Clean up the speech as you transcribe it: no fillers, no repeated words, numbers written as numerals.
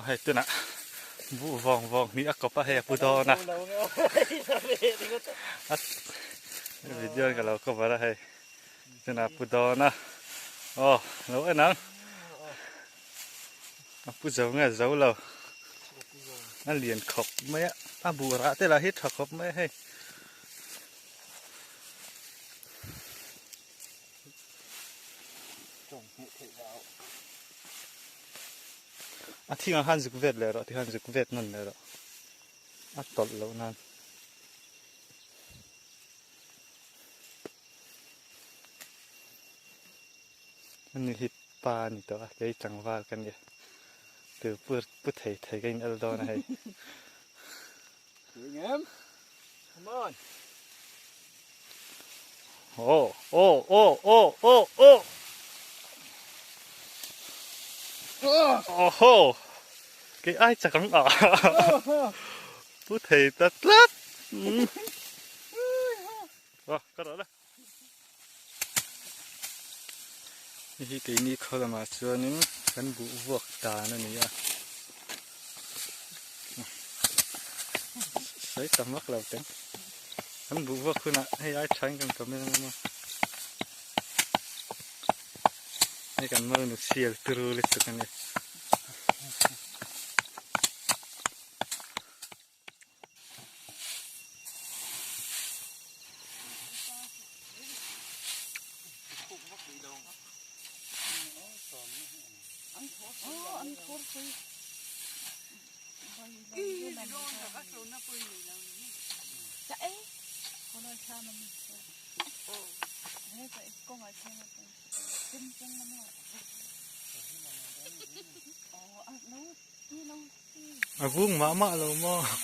hay tu nè vụ vòng vòng ní có pa hay puto nè video cái nào có vào hay tu nè puto nè nấu cái nắng puto nghe dấu lâu nó liền khóc mấy á bù ra thế là hết khóc mấy hayที่งานศึกเวทเลยหรอที่งานศึกเวทนั่นเลยหรอตดแล้วนั่นมันมีฮิปปานี่ตัวเลยจังหวะกันเนี่ยตัวพูดไทยกันอัลดอนให้สวยงามcome on โอ้โหcái ai chắc cắn bút thầy tắt lát có đó đấy cái này khó mà xưa những cái vụ vượt tà nó này à đấy tầm mắt lâu tiếng cái vụ vượt cứ nè hay ai tránh cần cầm lên mà hay cần mơ nó xìa từ lên từ cái này vuông mà lâu mà